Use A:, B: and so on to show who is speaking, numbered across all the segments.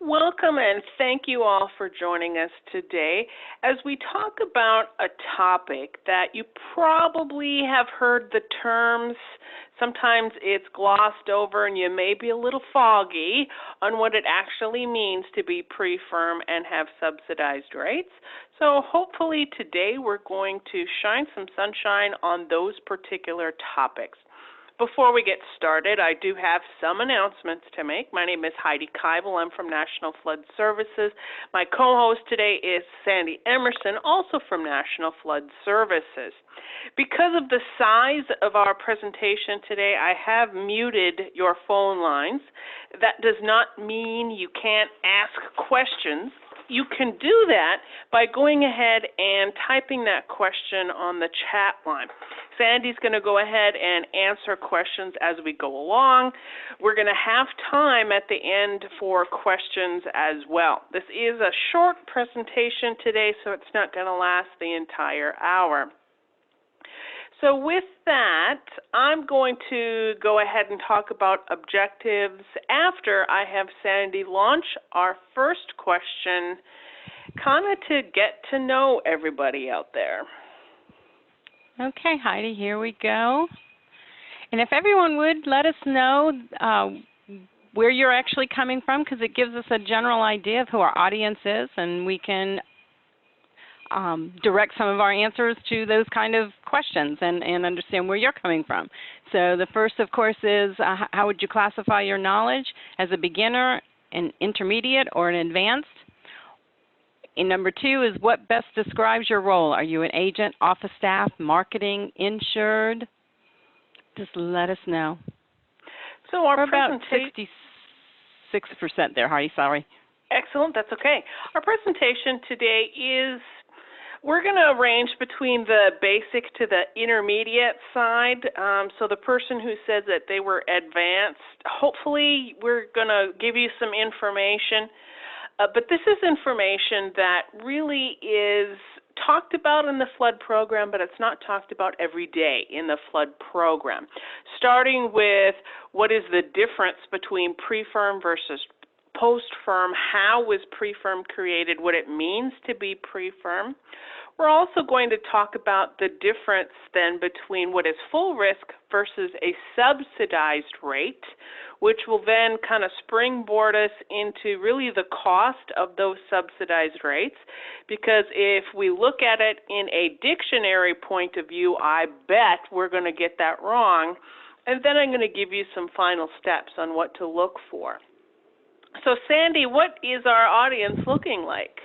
A: Welcome and thank you all for joining us today as we talk about a topic that you probably have heard the terms. Sometimes it's glossed over and you may be a little foggy on what it actually means to be pre-firm and have subsidized rates. So hopefully today we're going to shine some sunshine on those particular topics. Before we get started, I do have some announcements to make. My name is Heidi Keivel. I'm from National Flood Services. My co-host today is Sandy Emerson, also from National Flood Services. Because of the size of our presentation today, I have muted your phone lines. That does not mean you can't ask questions. You can do that by going ahead and typing that question on the chat line. Sandy's going to go ahead and answer questions as we go along. We're going to have time at the end for questions as well. This is a short presentation today, so it's not going to last the entire hour. So with that, I'm going to go ahead and talk about objectives after I have Sandy launch our first question, kind of to get to know everybody out there.
B: Okay, Heidi, here we go. And if everyone would let us know where you're actually coming from, because it gives us a general idea of who our audience is, and we can direct some of our answers to those kind of questions and understand where you're coming from. So the first, of course, is how would you classify your knowledge as a beginner, an intermediate, or an advanced? And number two is what best describes your role? Are you an agent, office staff, marketing, insured? Just let us know.
A: So our
B: about 66% there, Heidi, sorry.
A: Excellent, that's okay. Our presentation today is, we're going to range between the basic to the intermediate side. So the person who said that they were advanced, hopefully we're going to give you some information. But this is information that really is talked about in the flood program, but it's not talked about every day in the flood program. Starting with what is the difference between pre-firm versus post-firm, how was pre-firm created, what it means to be pre-firm. We're also going to talk about the difference then between what is full risk versus a subsidized rate, which will then kind of springboard us into really the cost of those subsidized rates, because if we look at it in a dictionary point of view, I bet we're going to get that wrong, and then I'm going to give you some final steps on what to look for. So Sandy, what is our audience looking like?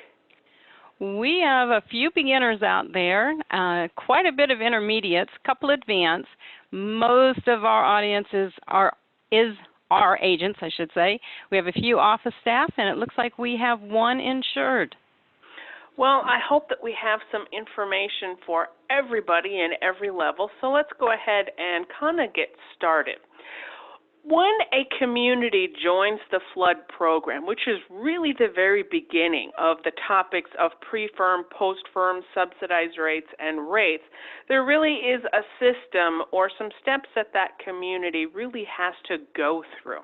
B: We have a few beginners out there, quite a bit of intermediates, a couple advanced. Most of our audiences are agents, I should say. We have a few office staff, and it looks like we have one insured.
A: Well, I hope that we have some information for everybody in every level, so let's go ahead and kind of get started. When a community joins the flood program, which is really the very beginning of the topics of pre-firm, post-firm, subsidized rates, and rates, there really is a system or some steps that that community really has to go through.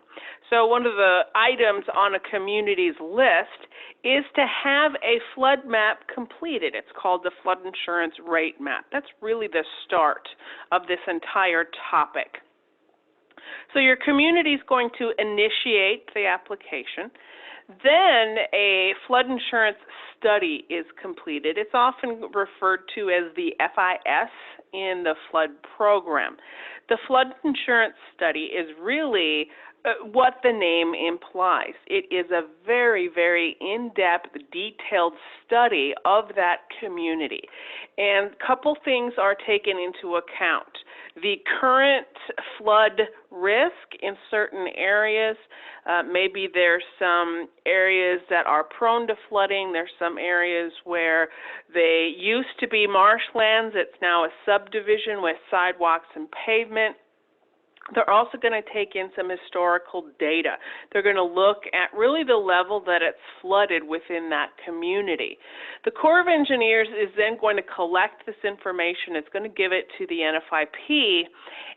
A: So one of the items on a community's list is to have a flood map completed. It's called the flood insurance rate map. That's really the start of this entire topic. So your community is going to initiate the application. Then a flood insurance study is completed. It's often referred to as the FIS in the flood program. The flood insurance study is really what the name implies. It is a very, very in-depth, detailed study of that community. And a couple things are taken into account. The current flood risk in certain areas, maybe there's some areas that are prone to flooding. There's some areas where they used to be marshlands. It's now a subdivision with sidewalks and pavement. They're also going to take in some historical data. They're going to look at really the level that it's flooded within that community. The Corps of Engineers is then going to collect this information. It's going to give it to the NFIP,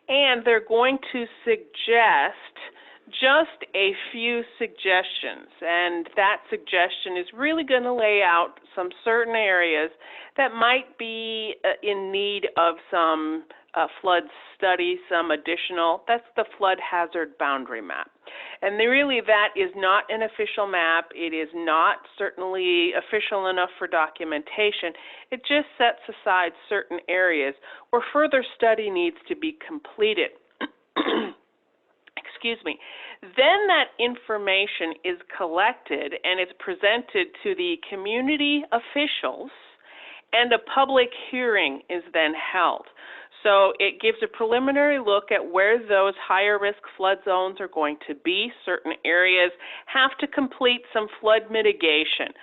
A: and they're going to suggest just a few suggestions, and that suggestion is really going to lay out some certain areas that might be in need of some flood study, some additional. That's the flood hazard boundary map. And really that is not an official map. It is not certainly official enough for documentation. It just sets aside certain areas where further study needs to be completed. Excuse me. Then that information is collected and it's presented to the community officials, and a public hearing is then held. So it gives a preliminary look at where those higher risk flood zones are going to be. Certain areas have to complete some flood mitigation,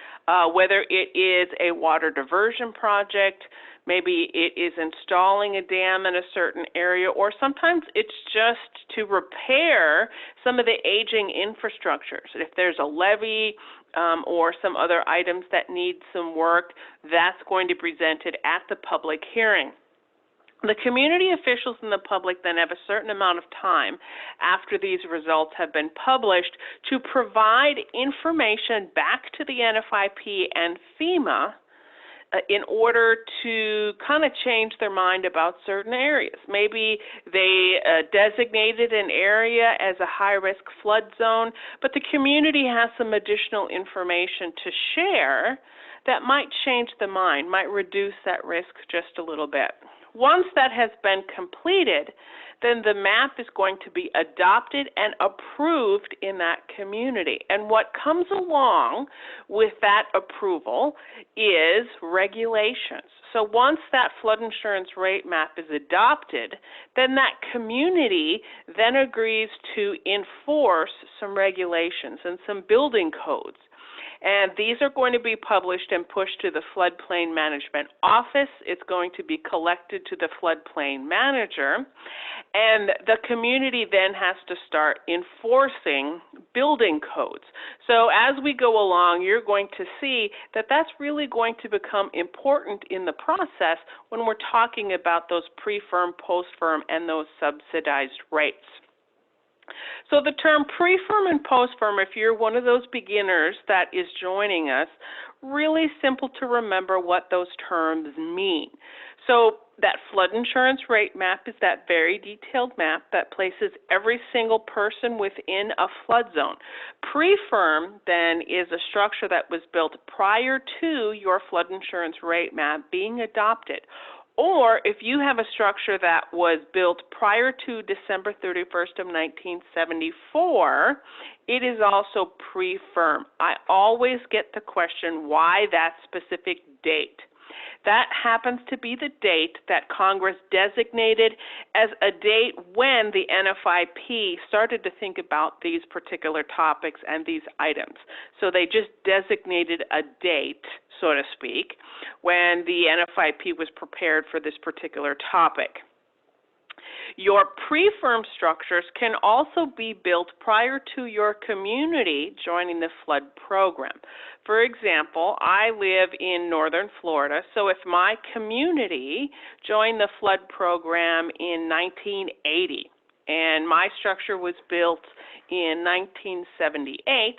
A: whether it is a water diversion project, maybe it is installing a dam in a certain area, or sometimes it's just to repair some of the aging infrastructures. If there's a levee or some other items that need some work, that's going to be presented at the public hearing. The community officials and the public then have a certain amount of time after these results have been published to provide information back to the NFIP and FEMA in order to kind of change their mind about certain areas. Maybe they designated an area as a high-risk flood zone, but the community has some additional information to share that might change the mind, might reduce that risk just a little bit. Once that has been completed, then the map is going to be adopted and approved in that community. And what comes along with that approval is regulations. So once that flood insurance rate map is adopted, then that community then agrees to enforce some regulations and some building codes. And these are going to be published and pushed to the floodplain management office. It's going to be collected to the floodplain manager. And the community then has to start enforcing building codes. So as we go along, you're going to see that that's really going to become important in the process when we're talking about those pre-firm, post-firm, and those subsidized rates. So the term pre-firm and post-firm, if you're one of those beginners that is joining us, really simple to remember what those terms mean. So that flood insurance rate map is that very detailed map that places every single person within a flood zone. Pre-firm then is a structure that was built prior to your flood insurance rate map being adopted. Or if you have a structure that was built prior to December 31st of 1974, it is also pre-firm. I always get the question, why that specific date? That happens to be the date that Congress designated as a date when the NFIP started to think about these particular topics and these items. So they just designated a date, so to speak, when the NFIP was prepared for this particular topic. Your pre-firm structures can also be built prior to your community joining the flood program. For example, I live in northern Florida, so if my community joined the flood program in 1980 and my structure was built in 1978,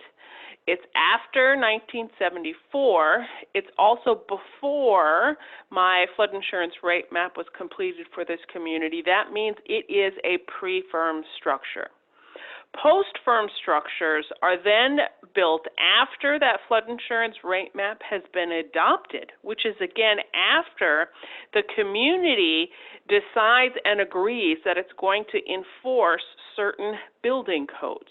A: it's after 1974. It's also before my flood insurance rate map was completed for this community. That means it is a pre-firm structure. Post-firm structures are then built after that flood insurance rate map has been adopted, which is again after the community decides and agrees that it's going to enforce certain building codes.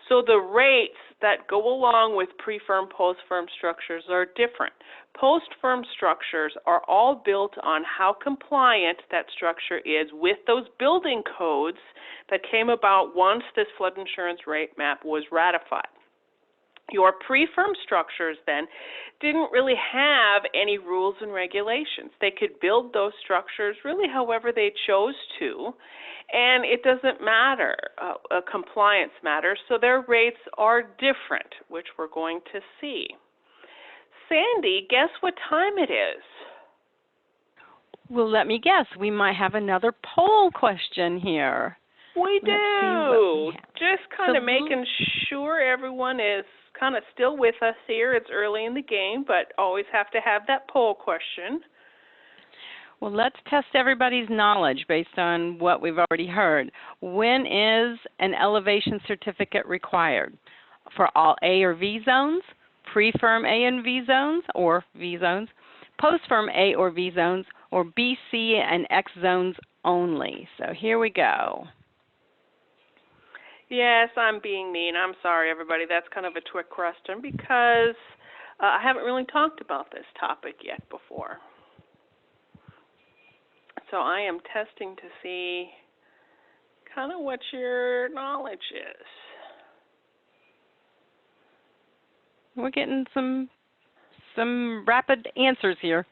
A: So the rates that go along with pre-firm, post-firm structures are different. Post-firm structures are all built on how compliant that structure is with those building codes that came about once this flood insurance rate map was ratified. Your pre-firm structures then didn't really have any rules and regulations. They could build those structures really however they chose to, and it doesn't matter, compliance matters, so their rates are different, which we're going to see. Sandy, guess what time it is?
B: Well, let me guess. We might have another poll question here.
A: We do. Just kind kind of making sure everyone is kind of still with us here. It's early in the game, but always have to have that poll question.
B: Well, let's test everybody's knowledge based on what we've already heard. When is an elevation certificate required? For all A or V zones, pre-firm A and V zones, or V zones, post-firm A or V zones, or B, C, and X zones only. So here we go.
A: Yes, I'm being mean. I'm sorry, everybody. That's kind of a trick question because I haven't really talked about this topic yet before. So I am testing to see kind of what your knowledge is.
B: We're getting some rapid answers here.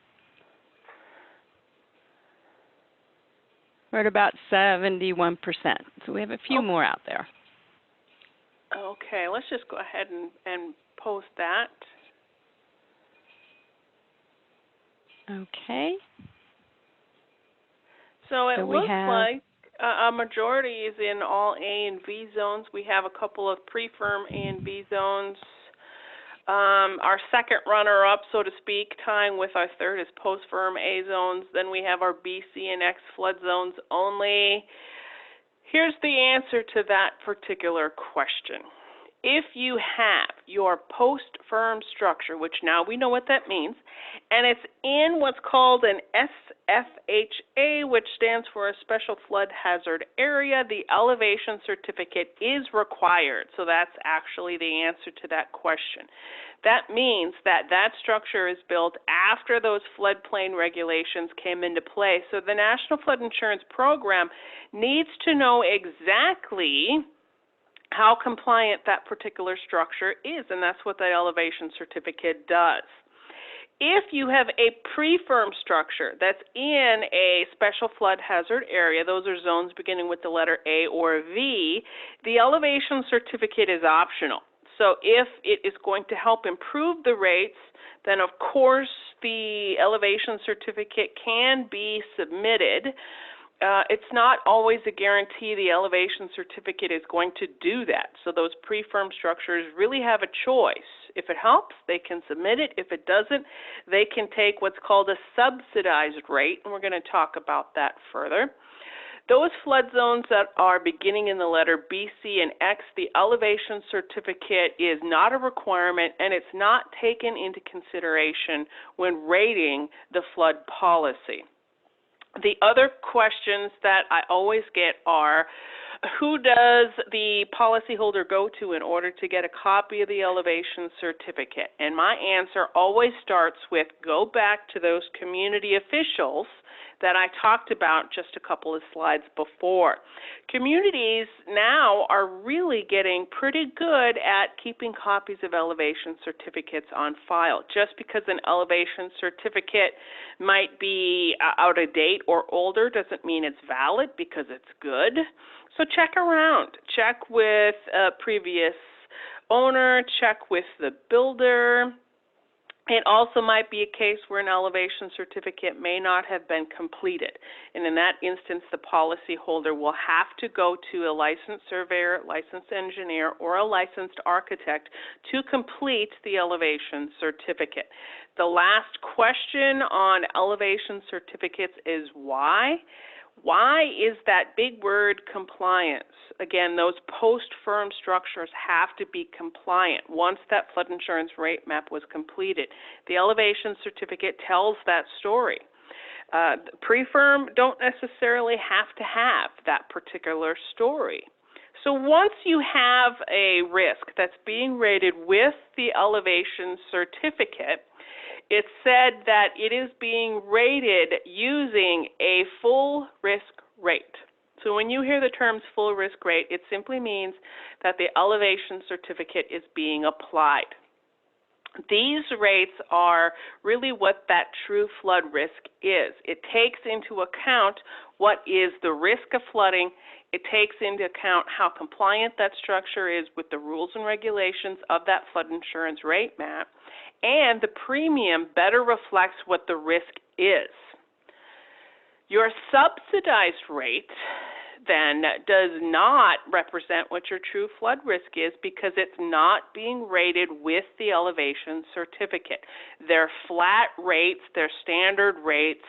B: We're at about 71%. So we have a few more out there.
A: Okay, let's just go ahead and post that.
B: Okay.
A: So it looks like a majority is in all A and V zones. We have a couple of pre-firm A and V zones. Our second runner-up, so to speak, tying with our third, is post-firm A zones. Then we have our B, C, and X flood zones only. Here's the answer to that particular question. If you have your post-firm structure, which now we know what that means, and it's in what's called an SFHA, which stands for a Special Flood Hazard Area, the elevation certificate is required. So that's actually the answer to that question. That means that that structure is built after those floodplain regulations came into play. So the National Flood Insurance Program needs to know exactly how compliant that particular structure is, and that's what the elevation certificate does. If you have a pre-firm structure that's in a special flood hazard area, those are zones beginning with the letter A or V, the elevation certificate is optional. So if it is going to help improve the rates, then of course the elevation certificate can be submitted. It's not always a guarantee the elevation certificate is going to do that. So those pre-firm structures really have a choice. If it helps, they can submit it. If it doesn't, they can take what's called a subsidized rate, and we're going to talk about that further. Those flood zones that are beginning in the letter B, C, and X, the elevation certificate is not a requirement, and it's not taken into consideration when rating the flood policy. The other questions that I always get are, who does the policyholder go to in order to get a copy of the elevation certificate? And my answer always starts with, go back to those community officials that I talked about just a couple of slides before. Communities now are really getting pretty good at keeping copies of elevation certificates on file. Just because an elevation certificate might be out of date or older doesn't mean it's valid because it's good. So check around. Check with a previous owner, check with the builder. It also might be a case where an elevation certificate may not have been completed. And in that instance, the policyholder will have to go to a licensed surveyor, licensed engineer, or a licensed architect to complete the elevation certificate. The last question on elevation certificates is why? Why is that big word compliance? Again, those post-firm structures have to be compliant once that flood insurance rate map was completed. The elevation certificate tells that story. Pre-firm don't necessarily have to have that particular story. So once you have a risk that's being rated with the elevation certificate, it's said that it is being rated using a full risk rate. So when you hear the terms full risk rate, it simply means that the elevation certificate is being applied. These rates are really what that true flood risk is. It takes into account what is the risk of flooding. It takes into account how compliant that structure is with the rules and regulations of that flood insurance rate map, and the premium better reflects what the risk is. Your subsidized rate, then does not represent what your true flood risk is because it's not being rated with the elevation certificate. They're flat rates, they're standard rates,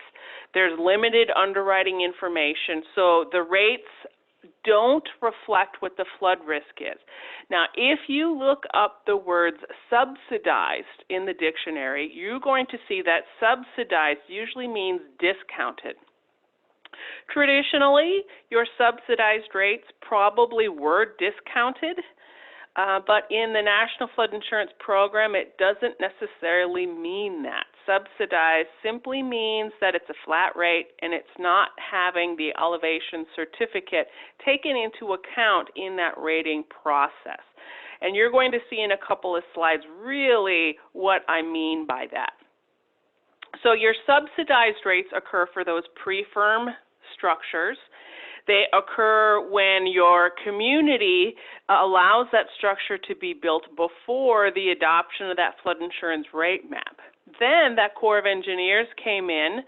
A: there's limited underwriting information, so the rates don't reflect what the flood risk is. Now, if you look up the words subsidized in the dictionary, you're going to see that subsidized usually means discounted. Traditionally, your subsidized rates probably were discounted, but in the National Flood Insurance Program, it doesn't necessarily mean that. Subsidized simply means that it's a flat rate and it's not having the elevation certificate taken into account in that rating process. And you're going to see in a couple of slides really what I mean by that. So your subsidized rates occur for those pre-firm structures. They occur when your community allows that structure to be built before the adoption of that flood insurance rate map. Then that Corps of Engineers came in.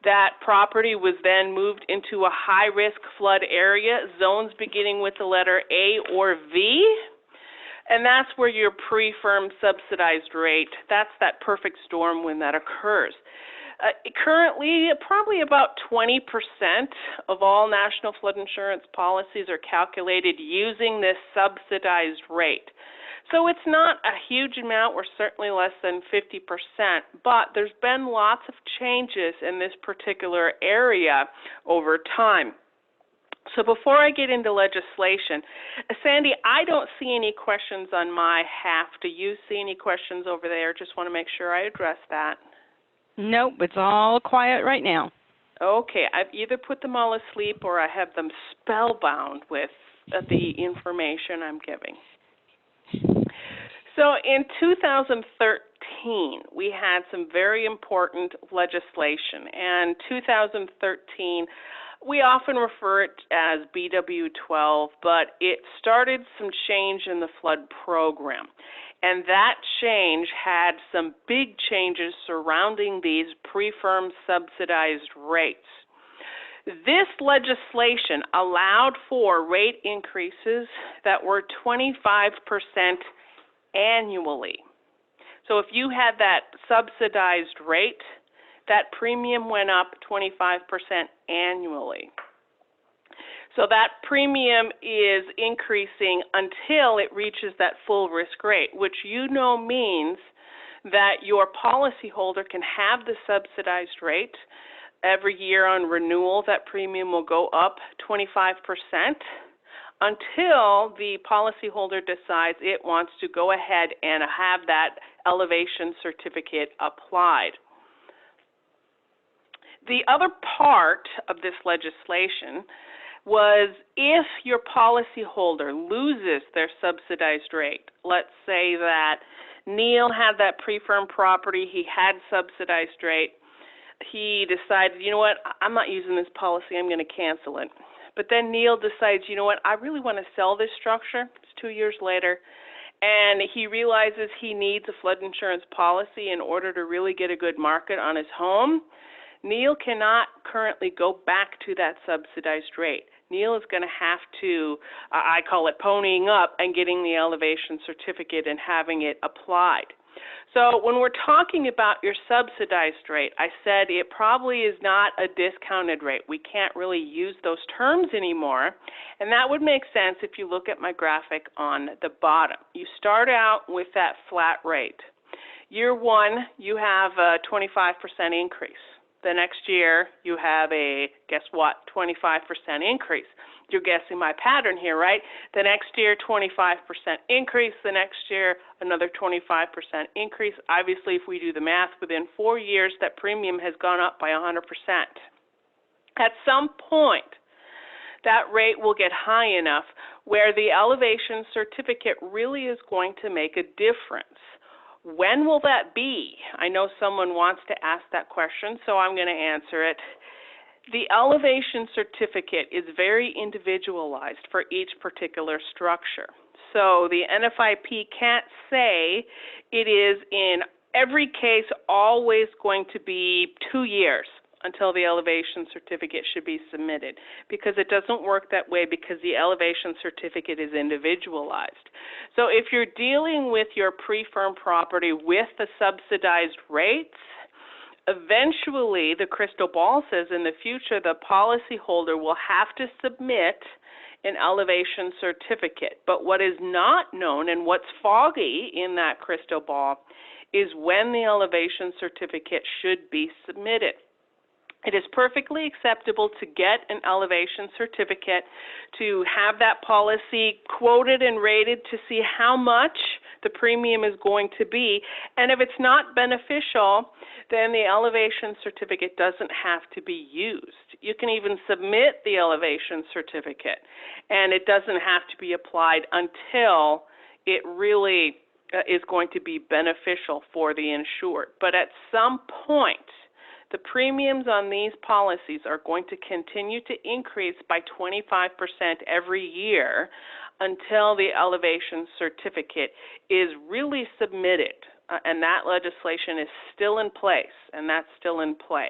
A: That property was then moved into a high-risk flood area, zones beginning with the letter A or V. And that's where your pre-firm subsidized rate, that's that perfect storm when that occurs. Currently, probably about 20% of all national flood insurance policies are calculated using this subsidized rate. So it's not a huge amount. We're certainly less than 50%, but there's been lots of changes in this particular area over time. So before I get into legislation, Sandy, I don't see any questions on my half. Do you see any questions over there? Just want to make sure I address that.
B: Nope, it's all quiet right now.
A: Okay, I've either put them all asleep or I have them spellbound with the information I'm giving. So in 2013, we had some very important legislation, and 2013, we often refer it as BW12, but it started some change in the flood program. And that change had some big changes surrounding these pre-firm subsidized rates. This legislation allowed for rate increases that were 25% annually. So if you had that subsidized rate, that premium went up 25% annually. So that premium is increasing until it reaches that full risk rate, which means that your policyholder can have the subsidized rate. Every year on renewal, that premium will go up 25% until the policyholder decides it wants to go ahead and have that elevation certificate applied. The other part of this legislation was if your policyholder loses their subsidized rate. Let's say that Neil had that pre-firm property, he had subsidized rate, he decided, you know what, I'm not using this policy, I'm going to cancel it. But then Neil decides, you know what, I really want to sell this structure. It's 2 years later, and he realizes he needs a flood insurance policy in order to really get a good market on his home. Neil cannot currently go back to that subsidized rate. Neil is going to have to, I call it ponying up and getting the elevation certificate and having it applied. So when we're talking about your subsidized rate, I said it probably is not a discounted rate. We can't really use those terms anymore, and that would make sense if you look at my graphic on the bottom. You start out with that flat rate. Year one, you have a 25% increase. The next year, you have a, guess what, 25% increase. You're guessing my pattern here, right? The next year, 25% increase. The next year, another 25% increase. Obviously, if we do the math, within 4 years, that premium has gone up by 100%. At some point, that rate will get high enough where the elevation certificate really is going to make a difference. When will that be? I know someone wants to ask that question, so I'm going to answer it. The elevation certificate is very individualized for each particular structure. So the NFIP can't say it is in every case always going to be 2 years. until the elevation certificate should be submitted, because it doesn't work that way because the elevation certificate is individualized. So if you're dealing with your pre-firm property with the subsidized rates, eventually the crystal ball says in the future the policyholder will have to submit an elevation certificate. But what is not known and what's foggy in that crystal ball is when the elevation certificate should be submitted. It is perfectly acceptable to get an elevation certificate, to have that policy quoted and rated to see how much the premium is going to be. And if it's not beneficial, then the elevation certificate doesn't have to be used. You can even submit the elevation certificate, and it doesn't have to be applied until it really is going to be beneficial for the insured. But at some point, the premiums on these policies are going to continue to increase by 25% every year until the elevation certificate is really submitted, and that legislation is still in place, and that's still in play.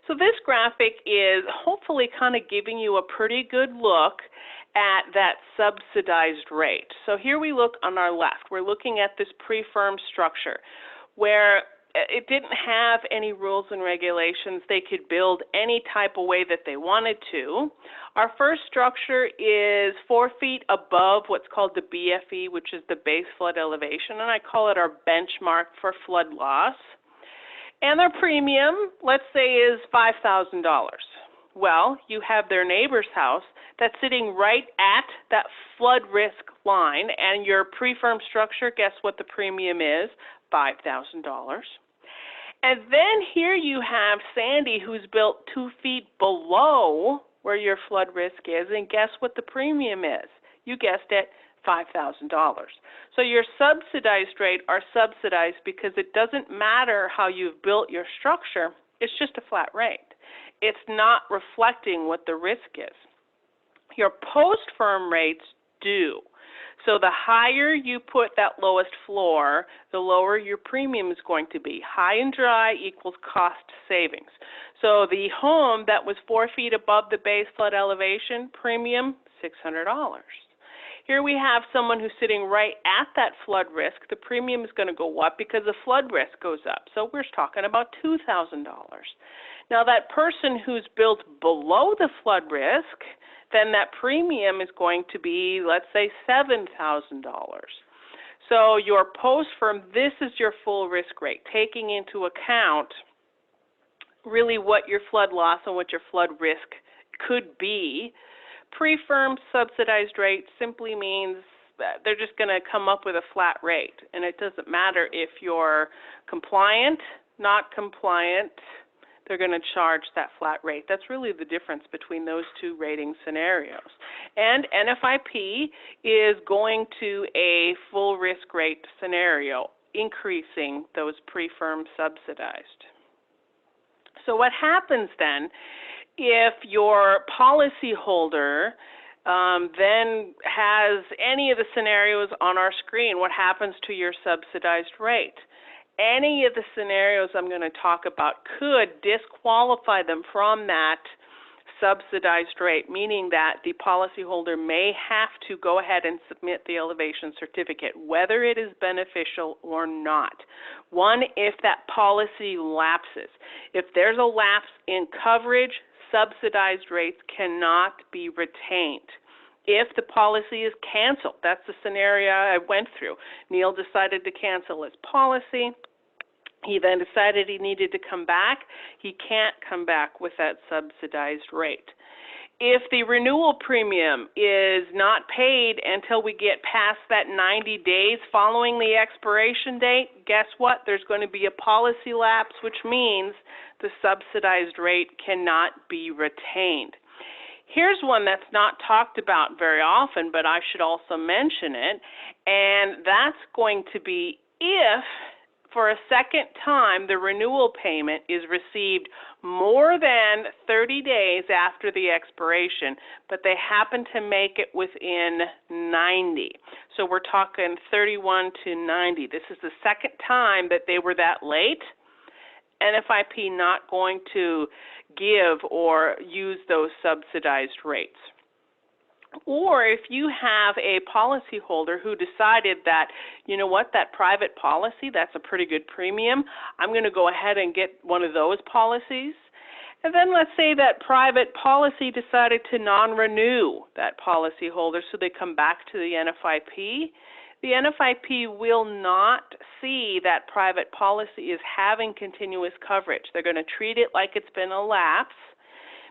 A: So this graphic is hopefully kind of giving you a pretty good look at that subsidized rate. So here we look on our left. We're looking at this pre-firm structure where it didn't have any rules and regulations. They could build any type of way that they wanted to. Our first structure is 4 feet above what's called the BFE, which is the base flood elevation, and I call it our benchmark for flood loss. And their premium, let's say, is $5,000. Well, you have their neighbor's house that's sitting right at that flood risk line, and your pre-firm structure, guess what the premium is? $5,000. And then here you have Sandy, who's built 2 feet below where your flood risk is, and guess what the premium is? You guessed it, $5,000. So your subsidized rate are subsidized because it doesn't matter how you've built your structure, it's just a flat rate. It's not reflecting what the risk is. Your post-firm rates do. So the higher you put that lowest floor, the lower your premium is going to be. High and dry equals cost savings. So the home that was 4 feet above the base flood elevation, premium, $600. Here we have someone who's sitting right at that flood risk. The premium is going to go up because the flood risk goes up. So we're talking about $2,000. Now that person who's built below the flood risk, then that premium is going to be, let's say, $7,000. So your post-firm, this is your full risk rate, taking into account really what your flood loss and what your flood risk could be. Pre-firm subsidized rate simply means that they're just going to come up with a flat rate, and it doesn't matter if you're compliant, not compliant, they're going to charge that flat rate. That's really the difference between those two rating scenarios. And NFIP is going to a full risk rate scenario, increasing those pre-firm subsidized. So what happens then if your policyholder then has any of the scenarios on our screen? What happens to your subsidized rate? Any of the scenarios I'm going to talk about could disqualify them from that subsidized rate, meaning that the policyholder may have to go ahead and submit the elevation certificate, whether it is beneficial or not. One, if that policy lapses. If there's a lapse in coverage, subsidized rates cannot be retained. If the policy is canceled, that's the scenario I went through. Neil decided to cancel his policy. He then decided he needed to come back. He can't come back with that subsidized rate. If the renewal premium is not paid until we get past that 90 days following the expiration date, guess what? There's going to be a policy lapse, which means the subsidized rate cannot be retained. Here's one that's not talked about very often, but I should also mention it, and that's going to be if, for a second time, the renewal payment is received more than 30 days after the expiration, but they happen to make it within 90. So we're talking 31 to 90. This is the second time that they were that late, NFIP not going to give or use those subsidized rates. Or if you have a policyholder who decided that, you know what, that private policy, that's a pretty good premium, I'm going to go ahead and get one of those policies. And then let's say that private policy decided to non-renew that policyholder, so they come back to the NFIP. The NFIP will not see that private policy is having continuous coverage. They're going to treat it like it's been a lapse,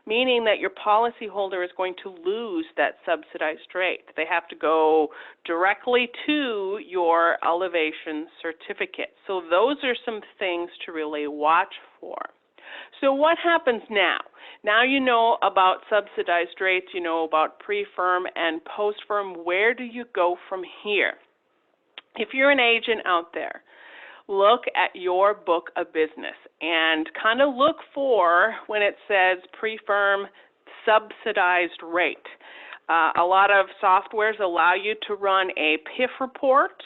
A: meaning that your policyholder is going to lose that subsidized rate. They have to go directly to your elevation certificate. So those are some things to really watch for. So what happens now? Now you know about subsidized rates, you know about pre-firm and post-firm. Where do you go from here? If you're an agent out there, look at your book of business and kind of look for when it says pre-firm subsidized rate. A lot of softwares allow you to run a PIF report.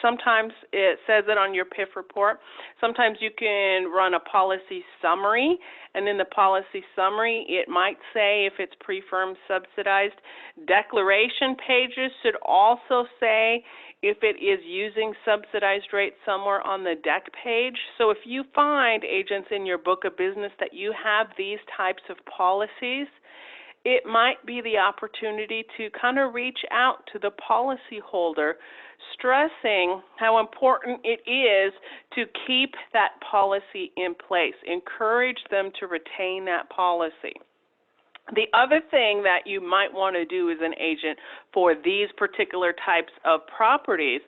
A: Sometimes it says it on your PIF report. Sometimes you can run a policy summary, and in the policy summary it might say if it's pre-firm subsidized. Declaration pages should also say if it is using subsidized rate somewhere on the deck page. So if you find, agents, in your book of business that you have these types of policies, it might be the opportunity to kind of reach out to the policyholder, stressing how important it is to keep that policy in place. Encourage them to retain that policy. The other thing that you might want to do as an agent for these particular types of properties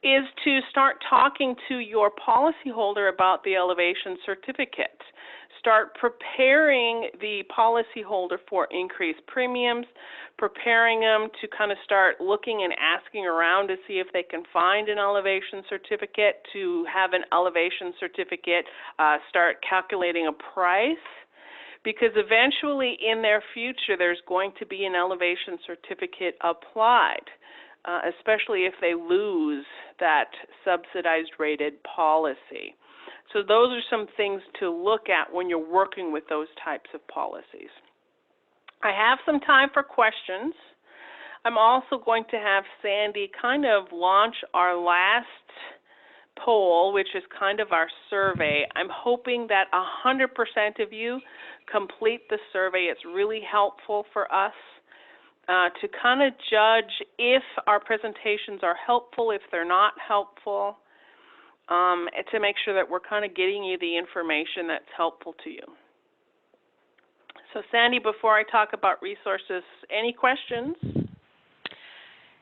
A: is to start talking to your policyholder about the elevation certificate. Start preparing the policyholder for increased premiums, preparing them to kind of start looking and asking around to see if they can find an elevation certificate, to have an elevation certificate, start calculating a price. Because eventually in their future there's going to be an elevation certificate applied, especially if they lose that subsidized rated policy. So those are some things to look at when you're working with those types of policies. I have some time for questions. I'm also going to have Sandy kind of launch our last poll, which is kind of our survey. I'm hoping that 100% of you complete the survey. It's really helpful for us to kind of judge if our presentations are helpful, if they're not helpful, to make sure that we're kind of getting you the information that's helpful to you. So Sandy, before I talk about resources, any questions?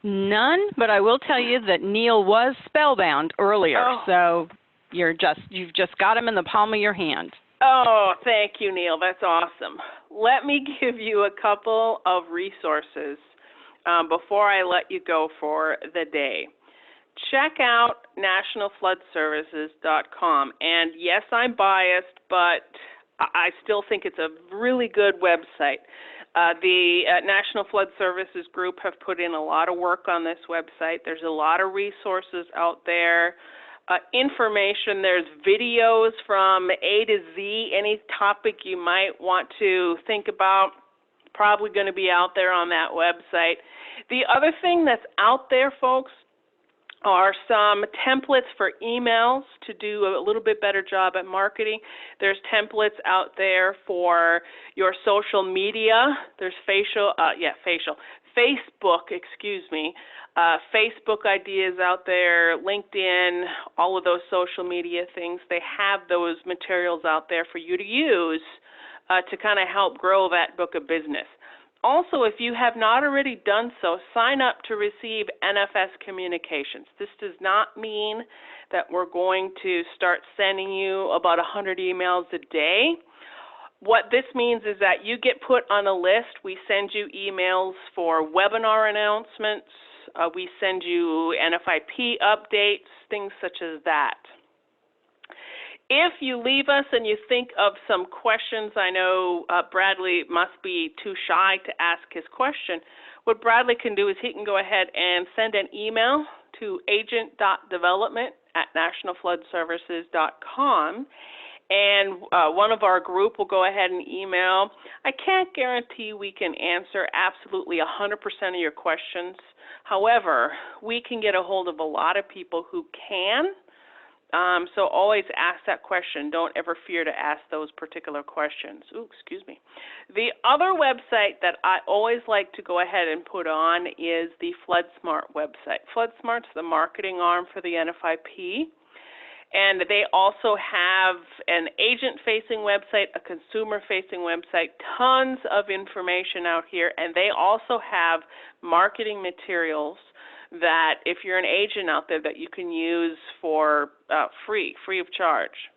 B: None, but I will tell you that Neil was spellbound earlier, so you've just got him in the palm of your hand.
A: Oh, thank you, Neil. That's awesome. Let me give you a couple of resources before I let you go for the day. Check out nationalfloodservices.com. And yes, I'm biased, but I still think it's a really good website. The National Flood Services Group have put in a lot of work on this website. There's a lot of resources out there. Information, there's videos from A to Z, any topic you might want to think about, probably going to be out there on that website. The other thing that's out there, folks, are some templates for emails to do a little bit better job at marketing. There's templates out there for your social media. There's Facebook, Facebook ideas out there, LinkedIn, all of those social media things. They have those materials out there for you to use to kind of help grow that book of business. Also, if you have not already done so, sign up to receive NFS communications. This does not mean that we're going to start sending you about 100 emails a day. What this means is that you get put on a list. We send you emails for webinar announcements. We send you NFIP updates, things such as that. If you leave us and you think of some questions, I know Bradley must be too shy to ask his question. What Bradley can do is he can go ahead and send an email to agent.development@nationalfloodservices.com. And one of our group will go ahead and email. I can't guarantee we can answer absolutely 100% of your questions. However, we can get a hold of a lot of people who can. So always ask that question. Don't ever fear to ask those particular questions. Ooh, excuse me. The other website that I always like to go ahead and put on is the FloodSmart website. FloodSmart's the marketing arm for the NFIP. And they also have an agent-facing website, a consumer-facing website, tons of information out here. And they also have marketing materials that if you're an agent out there that you can use for free of charge.